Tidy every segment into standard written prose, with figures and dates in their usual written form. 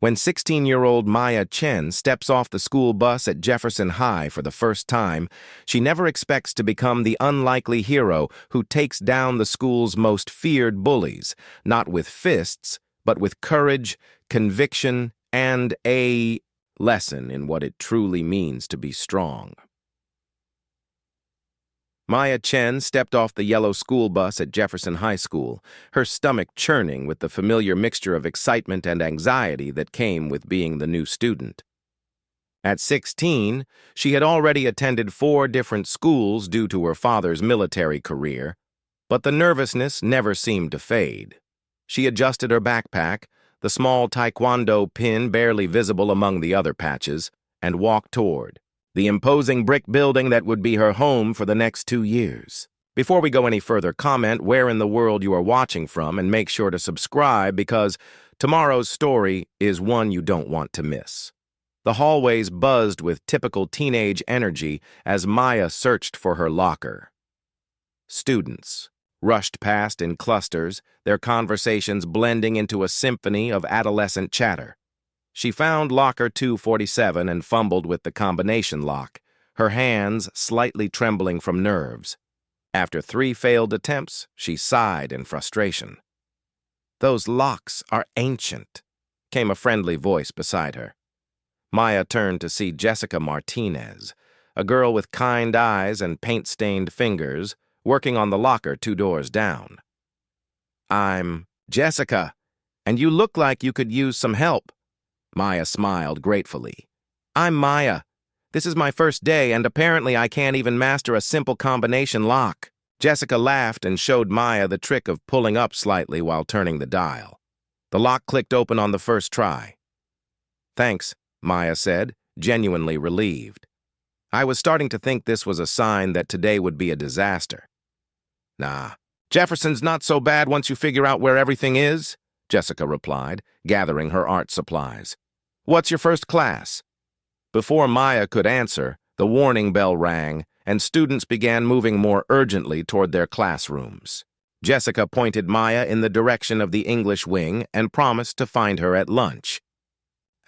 When 16-year-old Maya Chen steps off the school bus at Jefferson High for the first time, she never expects to become the unlikely hero who takes down the school's most feared bullies, not with fists, but with courage, conviction, and a lesson in what it truly means to be strong. Maya Chen stepped off the yellow school bus at Jefferson High School, her stomach churning with the familiar mixture of excitement and anxiety that came with being the new student. At 16, she had already attended 4 different schools due to her father's military career, but the nervousness never seemed to fade. She adjusted her backpack, the small Taekwondo pin barely visible among the other patches, and walked toward the imposing brick building that would be her home for the next 2 years. Before we go any further, comment where in the world you are watching from and make sure to subscribe because tomorrow's story is one you don't want to miss. The hallways buzzed with typical teenage energy as Maya searched for her locker. Students rushed past in clusters, their conversations blending into a symphony of adolescent chatter. She found locker 247 and fumbled with the combination lock, her hands slightly trembling from nerves. After 3 failed attempts, she sighed in frustration. "Those locks are ancient," came a friendly voice beside her. Maya turned to see Jessica Martinez, a girl with kind eyes and paint-stained fingers, working on the locker 2 doors down. "I'm Jessica, and you look like you could use some help." Maya smiled gratefully. "I'm Maya. This is my first day, and apparently I can't even master a simple combination lock." Jessica laughed and showed Maya the trick of pulling up slightly while turning the dial. The lock clicked open on the first try. "Thanks," Maya said, genuinely relieved. "I was starting to think this was a sign that today would be a disaster." "Nah, Jefferson's not so bad once you figure out where everything is," Jessica replied, gathering her art supplies. "What's your first class?" Before Maya could answer, the warning bell rang, and students began moving more urgently toward their classrooms. Jessica pointed Maya in the direction of the English wing and promised to find her at lunch.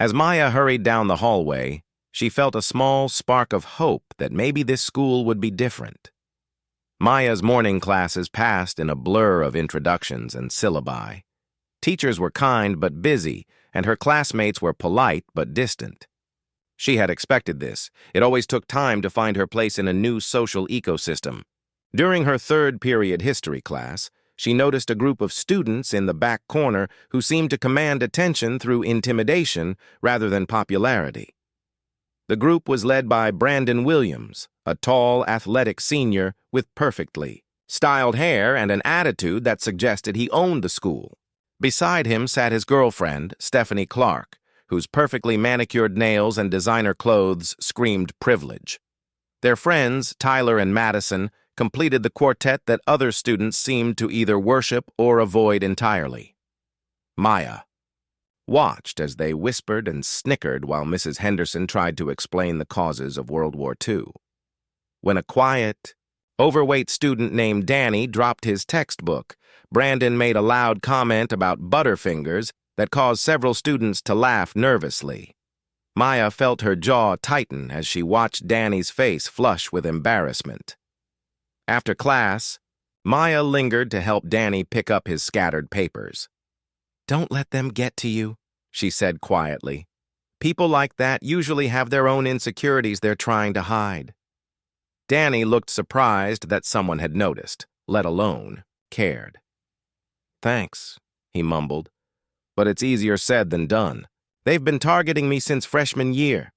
As Maya hurried down the hallway, she felt a small spark of hope that maybe this school would be different. Maya's morning classes passed in a blur of introductions and syllabi. Teachers were kind but busy, and her classmates were polite but distant. She had expected this. It always took time to find her place in a new social ecosystem. During her 3rd period history class, she noticed a group of students in the back corner who seemed to command attention through intimidation rather than popularity. The group was led by Brandon Williams, a tall, athletic senior with perfectly styled hair and an attitude that suggested he owned the school. Beside him sat his girlfriend, Stephanie Clark, whose perfectly manicured nails and designer clothes screamed privilege. Their friends, Tyler and Madison, completed the quartet that other students seemed to either worship or avoid entirely. Maya watched as they whispered and snickered while Mrs. Henderson tried to explain the causes of World War II. When a quiet, overweight student named Danny dropped his textbook, Brandon made a loud comment about Butterfingers that caused several students to laugh nervously. Maya felt her jaw tighten as she watched Danny's face flush with embarrassment. After class, Maya lingered to help Danny pick up his scattered papers. "Don't let them get to you," she said quietly. "People like that usually have their own insecurities they're trying to hide." Danny looked surprised that someone had noticed, let alone cared. "Thanks," he mumbled, "but it's easier said than done. They've been targeting me since freshman year."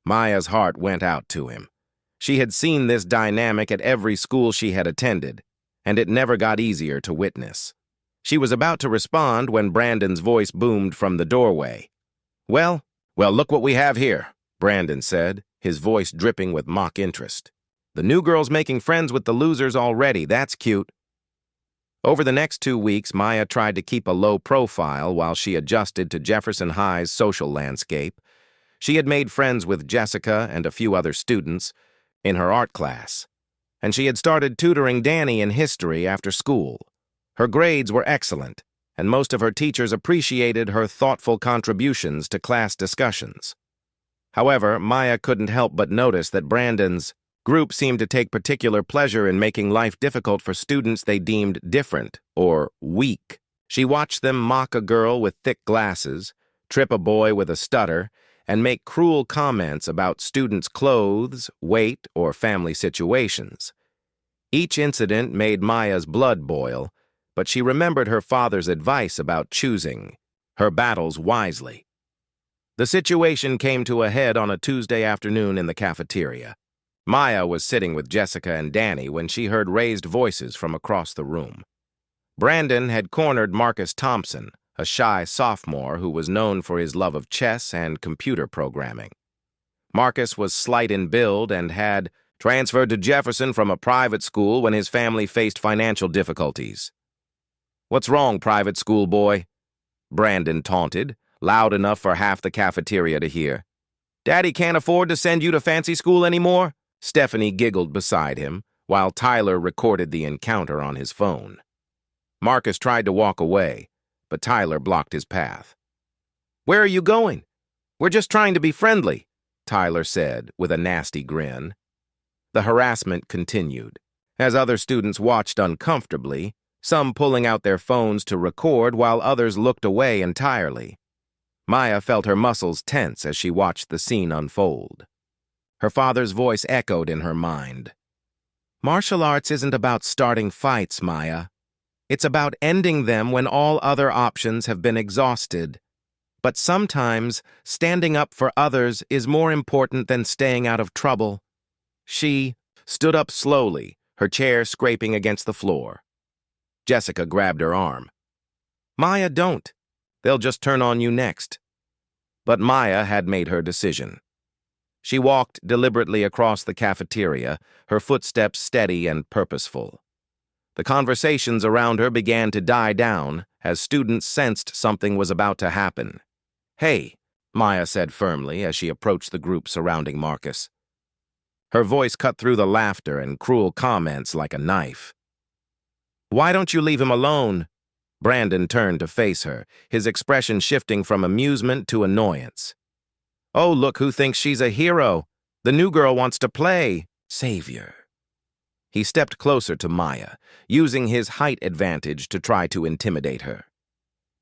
Maya's heart went out to him. She had seen this dynamic at every school she had attended, and it never got easier to witness. She was about to respond when Brandon's voice boomed from the doorway. Well, look what we have here," Brandon said, his voice dripping with mock interest. "The new girl's making friends with the losers already. That's cute." Over the next 2 weeks, Maya tried to keep a low profile while she adjusted to Jefferson High's social landscape. She had made friends with Jessica and a few other students in her art class, and she had started tutoring Danny in history after school. Her grades were excellent, and most of her teachers appreciated her thoughtful contributions to class discussions. However, Maya couldn't help but notice that Brandon's group seemed to take particular pleasure in making life difficult for students they deemed different or weak. She watched them mock a girl with thick glasses, trip a boy with a stutter, and make cruel comments about students' clothes, weight, or family situations. Each incident made Maya's blood boil, but she remembered her father's advice about choosing her battles wisely. The situation came to a head on a Tuesday afternoon in the cafeteria. Maya was sitting with Jessica and Danny when she heard raised voices from across the room. Brandon had cornered Marcus Thompson, a shy sophomore who was known for his love of chess and computer programming. Marcus was slight in build and had transferred to Jefferson from a private school when his family faced financial difficulties. "What's wrong, private school boy?" Brandon taunted, loud enough for half the cafeteria to hear. "Daddy can't afford to send you to fancy school anymore?" Stephanie giggled beside him, while Tyler recorded the encounter on his phone. Marcus tried to walk away, but Tyler blocked his path. "Where are you going? We're just trying to be friendly," Tyler said with a nasty grin. The harassment continued, as other students watched uncomfortably, some pulling out their phones to record while others looked away entirely. Maya felt her muscles tense as she watched the scene unfold. Her father's voice echoed in her mind. "Martial arts isn't about starting fights, Maya. It's about ending them when all other options have been exhausted. But sometimes, standing up for others is more important than staying out of trouble." She stood up slowly, her chair scraping against the floor. Jessica grabbed her arm. "Maya, don't. They'll just turn on you next." But Maya had made her decision. She walked deliberately across the cafeteria, her footsteps steady and purposeful. The conversations around her began to die down as students sensed something was about to happen. "Hey," Maya said firmly as she approached the group surrounding Marcus. Her voice cut through the laughter and cruel comments like a knife. "Why don't you leave him alone?" Brandon turned to face her, his expression shifting from amusement to annoyance. "Oh, look who thinks she's a hero. The new girl wants to play savior." He stepped closer to Maya, using his height advantage to try to intimidate her.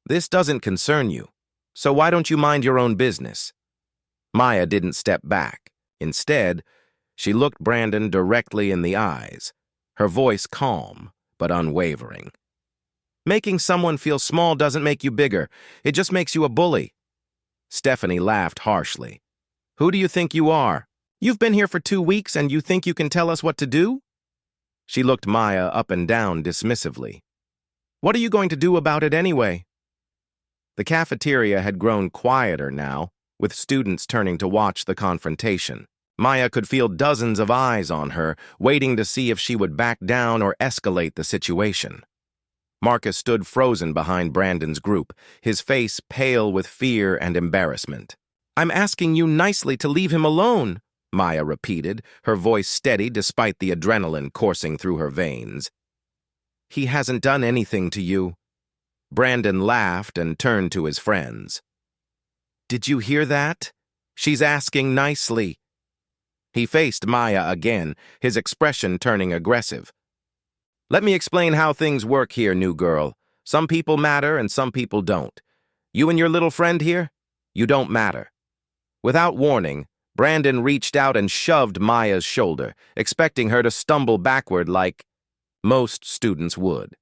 "This doesn't concern you, so why don't you mind your own business?" Maya didn't step back. Instead, she looked Brandon directly in the eyes, her voice calm but unwavering. "Making someone feel small doesn't make you bigger. It just makes you a bully." Stephanie laughed harshly. "Who do you think you are? You've been here for 2 weeks and you think you can tell us what to do?" She looked Maya up and down dismissively. "What are you going to do about it anyway?" The cafeteria had grown quieter now, with students turning to watch the confrontation. Maya could feel dozens of eyes on her, waiting to see if she would back down or escalate the situation. Marcus stood frozen behind Brandon's group, his face pale with fear and embarrassment. "I'm asking you nicely to leave him alone," Maya repeated, her voice steady despite the adrenaline coursing through her veins. "He hasn't done anything to you." Brandon laughed and turned to his friends. "Did you hear that? She's asking nicely." He faced Maya again, his expression turning aggressive. "Let me explain how things work here, new girl. Some people matter and some people don't. You and your little friend here, you don't matter." Without warning, Brandon reached out and shoved Maya's shoulder, expecting her to stumble backward like most students would.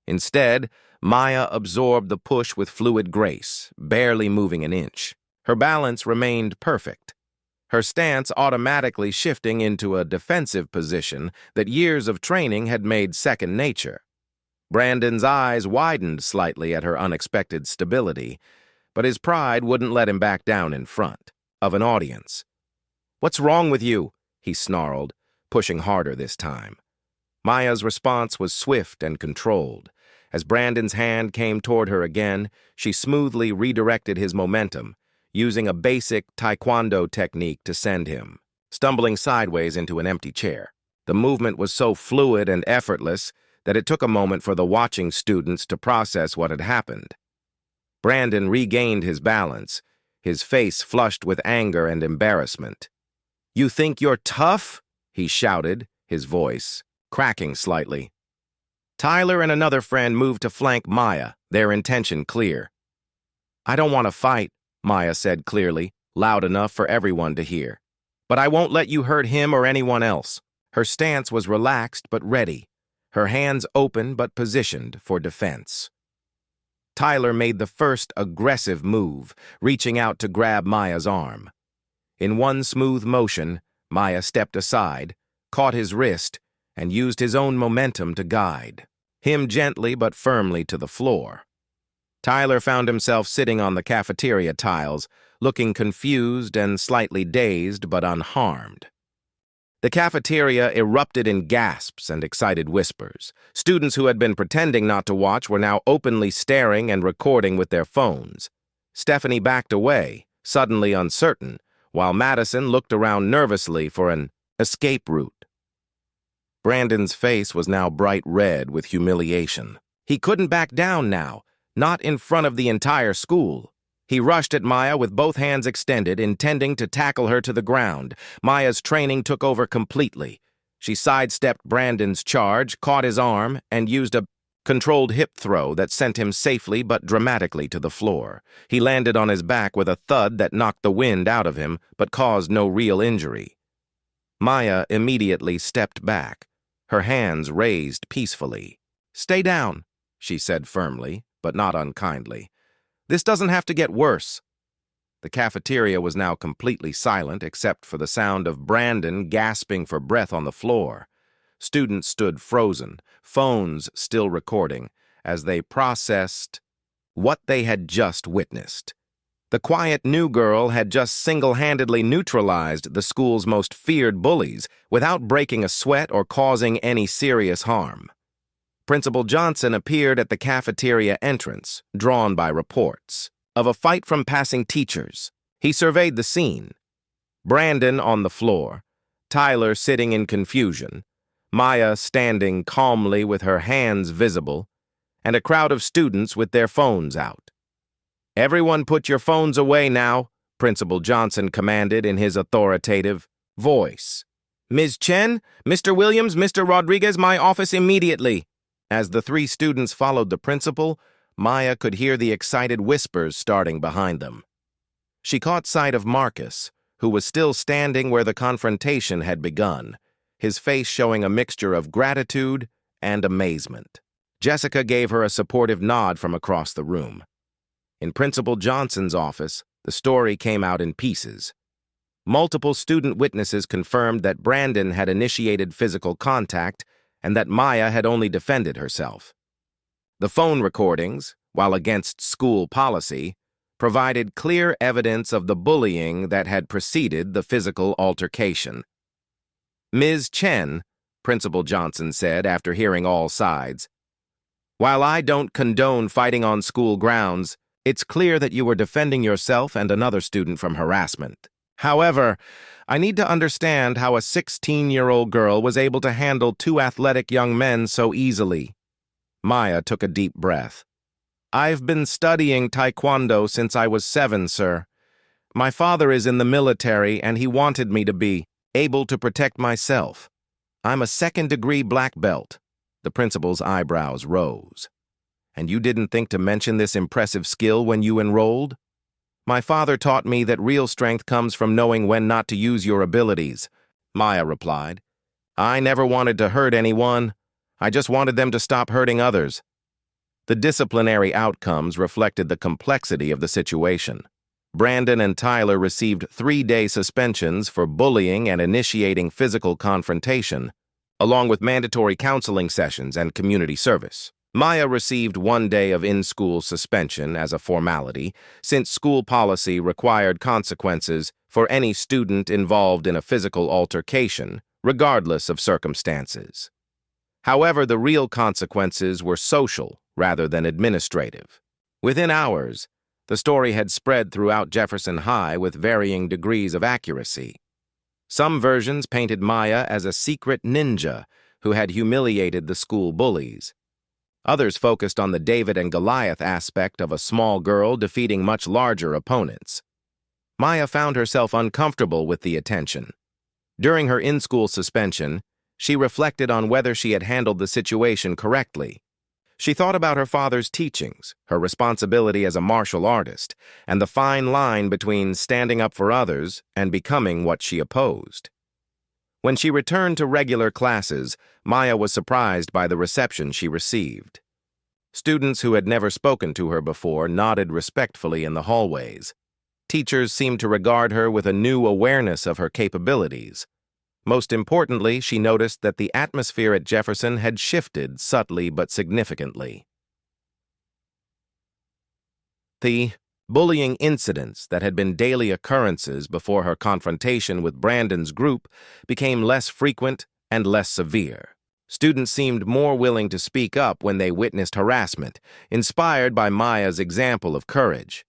Instead, Maya absorbed the push with fluid grace, barely moving an inch. Her balance remained perfect, her stance automatically shifting into a defensive position that years of training had made second nature. Brandon's eyes widened slightly at her unexpected stability, but his pride wouldn't let him back down in front of an audience. "What's wrong with you?" he snarled, pushing harder this time. Maya's response was swift and controlled. As Brandon's hand came toward her again, she smoothly redirected his momentum, using a basic Taekwondo technique to send him, stumbling sideways into an empty chair. The movement was so fluid and effortless that it took a moment for the watching students to process what had happened. Brandon regained his balance, his face flushed with anger and embarrassment. "You think you're tough?" he shouted, his voice cracking slightly. Tyler and another friend moved to flank Maya, their intention clear. "I don't want to fight," Maya said clearly, loud enough for everyone to hear. "But I won't let you hurt him or anyone else." Her stance was relaxed but ready, her hands open but positioned for defense. Tyler made the first aggressive move, reaching out to grab Maya's arm. In one smooth motion, Maya stepped aside, caught his wrist, and used his own momentum to guide him gently but firmly to the floor. Tyler found himself sitting on the cafeteria tiles, looking confused and slightly dazed but unharmed. The cafeteria erupted in gasps and excited whispers. Students who had been pretending not to watch were now openly staring and recording with their phones. Stephanie backed away, suddenly uncertain, while Madison looked around nervously for an escape route. Brandon's face was now bright red with humiliation. He couldn't back down now, not in front of the entire school. He rushed at Maya with both hands extended, intending to tackle her to the ground. Maya's training took over completely. She sidestepped Brandon's charge, caught his arm, and used a controlled hip throw that sent him safely but dramatically to the floor. He landed on his back with a thud that knocked the wind out of him, but caused no real injury. Maya immediately stepped back, her hands raised peacefully. "Stay down," she said firmly, but not unkindly. "This doesn't have to get worse." The cafeteria was now completely silent except for the sound of Brandon gasping for breath on the floor. Students stood frozen, phones still recording, as they processed what they had just witnessed. The quiet new girl had just single-handedly neutralized the school's most feared bullies without breaking a sweat or causing any serious harm. Principal Johnson appeared at the cafeteria entrance, drawn by reports of a fight from passing teachers. He surveyed the scene. Brandon on the floor, Tyler sitting in confusion, Maya standing calmly with her hands visible, and a crowd of students with their phones out. "Everyone put your phones away now," Principal Johnson commanded in his authoritative voice. "Ms. Chen, Mr. Williams, Mr. Rodriguez, my office immediately." As the three students followed the principal, Maya could hear the excited whispers starting behind them. She caught sight of Marcus, who was still standing where the confrontation had begun, his face showing a mixture of gratitude and amazement. Jessica gave her a supportive nod from across the room. In Principal Johnson's office, the story came out in pieces. Multiple student witnesses confirmed that Brandon had initiated physical contact and that Maya had only defended herself. The phone recordings, while against school policy, provided clear evidence of the bullying that had preceded the physical altercation. "Ms. Chen," Principal Johnson said after hearing all sides, "while I don't condone fighting on school grounds, it's clear that you were defending yourself and another student from harassment. However, I need to understand how a 16-year-old girl was able to handle two athletic young men so easily." Maya took a deep breath. "I've been studying Taekwondo since I was 7, sir. My father is in the military and he wanted me to be able to protect myself. I'm a second-degree black belt." The principal's eyebrows rose. "And you didn't think to mention this impressive skill when you enrolled?" "My father taught me that real strength comes from knowing when not to use your abilities," Maya replied. "I never wanted to hurt anyone. I just wanted them to stop hurting others." The disciplinary outcomes reflected the complexity of the situation. Brandon and Tyler received 3-day suspensions for bullying and initiating physical confrontation, along with mandatory counseling sessions and community service. Maya received 1 day of in-school suspension as a formality, since school policy required consequences for any student involved in a physical altercation, regardless of circumstances. However, the real consequences were social rather than administrative. Within hours, the story had spread throughout Jefferson High with varying degrees of accuracy. Some versions painted Maya as a secret ninja who had humiliated the school bullies. Others focused on the David and Goliath aspect of a small girl defeating much larger opponents. Maya found herself uncomfortable with the attention. During her in-school suspension, she reflected on whether she had handled the situation correctly. She thought about her father's teachings, her responsibility as a martial artist, and the fine line between standing up for others and becoming what she opposed. When she returned to regular classes, Maya was surprised by the reception she received. Students who had never spoken to her before nodded respectfully in the hallways. Teachers seemed to regard her with a new awareness of her capabilities. Most importantly, she noticed that the atmosphere at Jefferson had shifted subtly but significantly. The bullying incidents that had been daily occurrences before her confrontation with Brandon's group became less frequent and less severe. Students seemed more willing to speak up when they witnessed harassment, inspired by Maya's example of courage.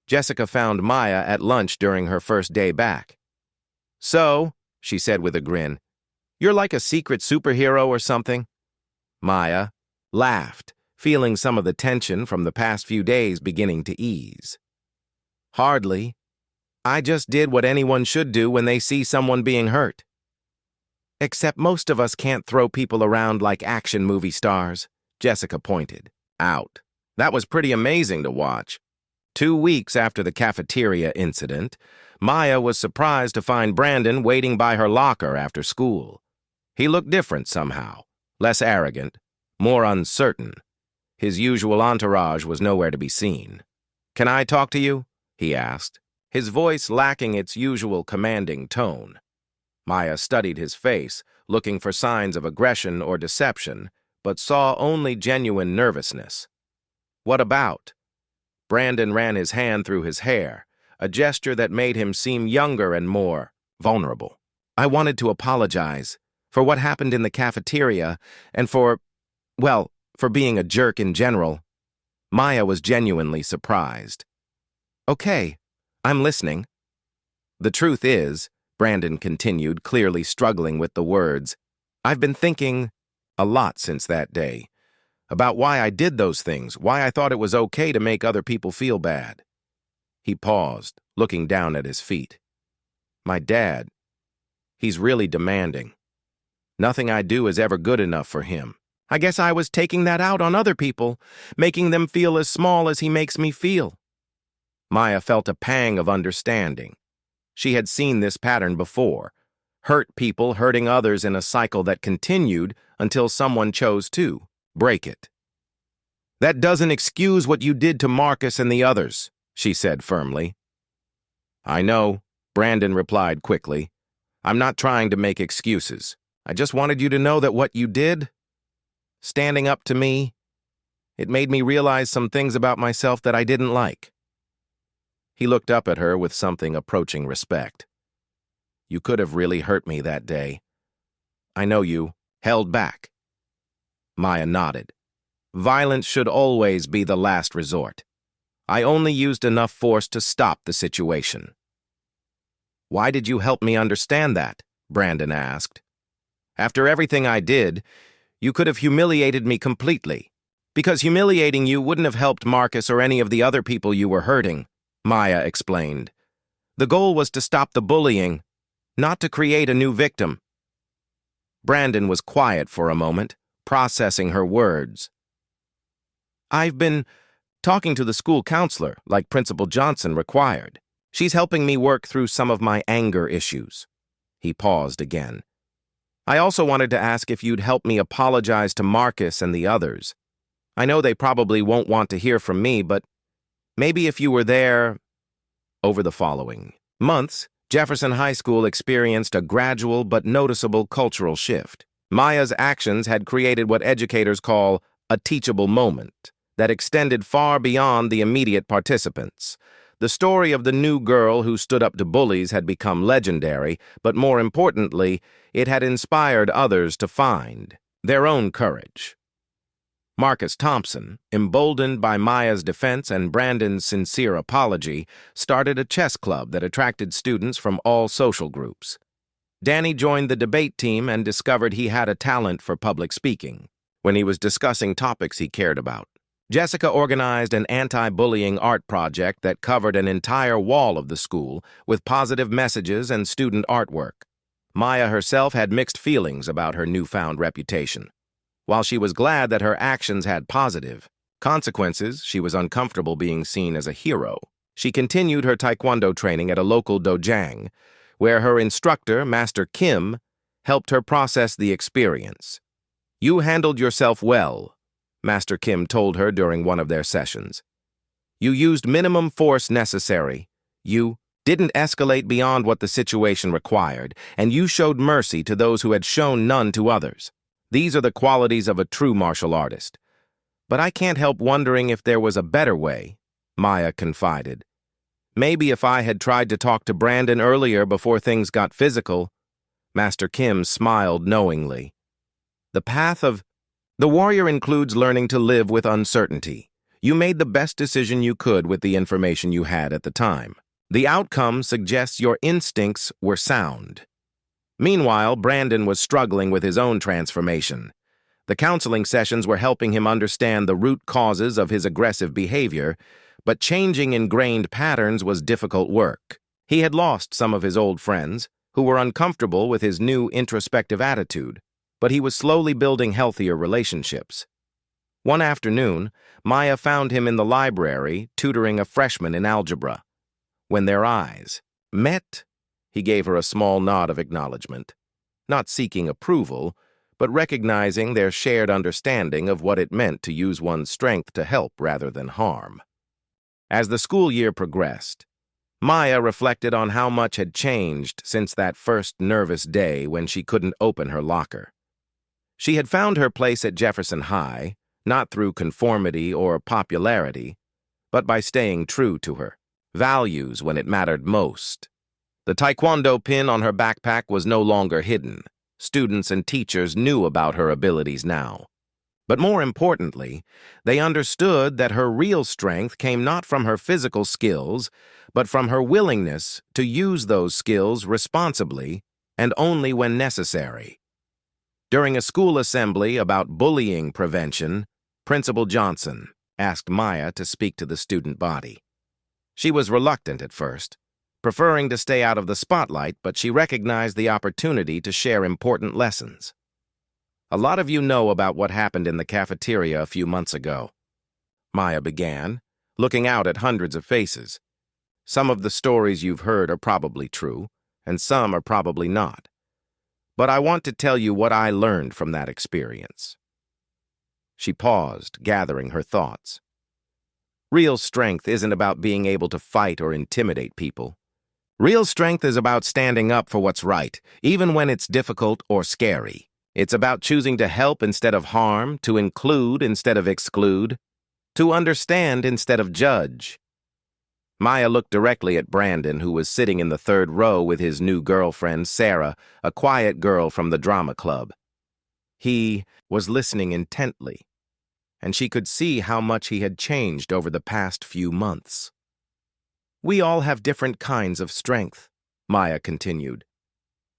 Jessica found Maya at lunch during her first day back. "So," she said with a grin, "you're like a secret superhero or something?" Maya laughed, feeling some of the tension from the past few days beginning to ease. "Hardly. I just did what anyone should do when they see someone being hurt. Except most of us can't throw people around like action movie stars," Jessica pointed out. That was pretty amazing to watch. 2 weeks after the cafeteria incident, Maya was surprised to find Brandon waiting by her locker after school. He looked different somehow, less arrogant, more uncertain. His usual entourage was nowhere to be seen. "Can I talk to you?" he asked, his voice lacking its usual commanding tone. Maya studied his face, looking for signs of aggression or deception, but saw only genuine nervousness. "What about?" Brandon ran his hand through his hair, a gesture that made him seem younger and more vulnerable. "I wanted to apologize for what happened in the cafeteria and for being a jerk in general." Maya was genuinely surprised. "Okay, I'm listening." "The truth is," Brandon continued, clearly struggling with the words, "I've been thinking a lot since that day. About why I did those things, why I thought it was okay to make other people feel bad." He paused, looking down at his feet. "My dad, he's really demanding. Nothing I do is ever good enough for him. I guess I was taking that out on other people, making them feel as small as he makes me feel." Maya felt a pang of understanding. She had seen this pattern before. Hurt people hurting others in a cycle that continued until someone chose to break it. "That doesn't excuse what you did to Marcus and the others," she said firmly. "I know," Brandon replied quickly. "I'm not trying to make excuses. I just wanted you to know that what you did, standing up to me, it made me realize some things about myself that I didn't like." He looked up at her with something approaching respect. "You could have really hurt me that day. I know you held back." Maya nodded. "Violence should always be the last resort. I only used enough force to stop the situation." "Why did you help me understand that?" Brandon asked. "After everything I did, you could have humiliated me completely. Because humiliating you wouldn't have helped Marcus or any of the other people you were hurting," Maya explained. "The goal was to stop the bullying, not to create a new victim." Brandon was quiet for a moment, processing her words. "I've been talking to the school counselor, like Principal Johnson required. She's helping me work through some of my anger issues." He paused again. "I also wanted to ask if you'd help me apologize to Marcus and the others. I know they probably won't want to hear from me, but maybe if you were there." Over the following months, Jefferson High School experienced a gradual but noticeable cultural shift. Maya's actions had created what educators call a teachable moment that extended far beyond the immediate participants. The story of the new girl who stood up to bullies had become legendary, but more importantly, it had inspired others to find their own courage. Marcus Thompson, emboldened by Maya's defense and Brandon's sincere apology, started a chess club that attracted students from all social groups. Danny joined the debate team and discovered he had a talent for public speaking when he was discussing topics he cared about. Jessica organized an anti-bullying art project that covered an entire wall of the school with positive messages and student artwork. Maya herself had mixed feelings about her newfound reputation. While she was glad that her actions had positive consequences, she was uncomfortable being seen as a hero. She continued her Taekwondo training at a local dojang, where her instructor, Master Kim, helped her process the experience. "You handled yourself well," Master Kim told her during one of their sessions. "You used minimum force necessary. You didn't escalate beyond what the situation required, and you showed mercy to those who had shown none to others. These are the qualities of a true martial artist. But I can't help wondering if there was a better way," Maya confided. "Maybe if I had tried to talk to Brandon earlier before things got physical." Master Kim smiled knowingly. The warrior includes learning to live with uncertainty. You made the best decision you could with the information you had at the time. The outcome suggests your instincts were sound." Meanwhile, Brandon was struggling with his own transformation. The counseling sessions were helping him understand the root causes of his aggressive behavior, but changing ingrained patterns was difficult work. He had lost some of his old friends, who were uncomfortable with his new introspective attitude, but he was slowly building healthier relationships. One afternoon, Maya found him in the library tutoring a freshman in algebra. When their eyes met, he gave her a small nod of acknowledgement, not seeking approval, but recognizing their shared understanding of what it meant to use one's strength to help rather than harm. As the school year progressed, Maya reflected on how much had changed since that first nervous day when she couldn't open her locker. She had found her place at Jefferson High, not through conformity or popularity, but by staying true to her values when it mattered most. The Taekwondo pin on her backpack was no longer hidden. Students and teachers knew about her abilities now. But more importantly, they understood that her real strength came not from her physical skills, but from her willingness to use those skills responsibly and only when necessary. During a school assembly about bullying prevention, Principal Johnson asked Maya to speak to the student body. She was reluctant at first, preferring to stay out of the spotlight, but she recognized the opportunity to share important lessons. "A lot of you know about what happened in the cafeteria a few months ago," Maya began, looking out at hundreds of faces. "Some of the stories you've heard are probably true, and some are probably not. But I want to tell you what I learned from that experience." She paused, gathering her thoughts. Real strength isn't about being able to fight or intimidate people. Real strength is about standing up for what's right, even when it's difficult or scary. It's about choosing to help instead of harm, to include instead of exclude, to understand instead of judge. Maya looked directly at Brandon, who was sitting in the third row with his new girlfriend, Sarah, a quiet girl from the drama club. He was listening intently, and she could see how much he had changed over the past few months. "We all have different kinds of strength," Maya continued.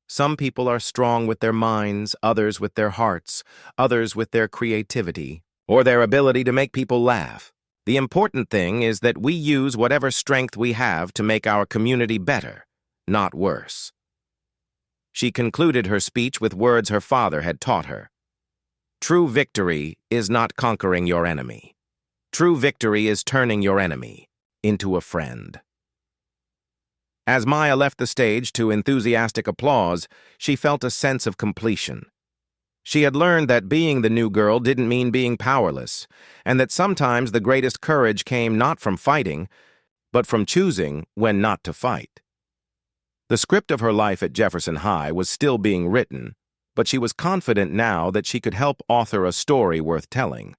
"Some people are strong with their minds, others with their hearts, others with their creativity, or their ability to make people laugh. The important thing is that we use whatever strength we have to make our community better, not worse." She concluded her speech with words her father had taught her. "True victory is not conquering your enemy. True victory is turning your enemy into a friend." As Maya left the stage to enthusiastic applause, she felt a sense of completion. She had learned that being the new girl didn't mean being powerless, and that sometimes the greatest courage came not from fighting, but from choosing when not to fight. The script of her life at Jefferson High was still being written, but she was confident now that she could help author a story worth telling,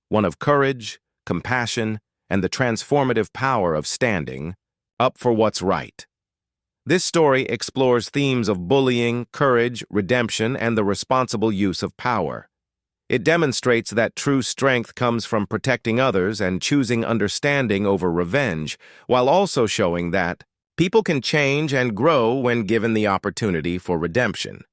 one of courage, compassion, and the transformative power of standing up for what's right. This story explores themes of bullying, courage, redemption, and the responsible use of power. It demonstrates that true strength comes from protecting others and choosing understanding over revenge, while also showing that, People can change and grow when given the opportunity for redemption.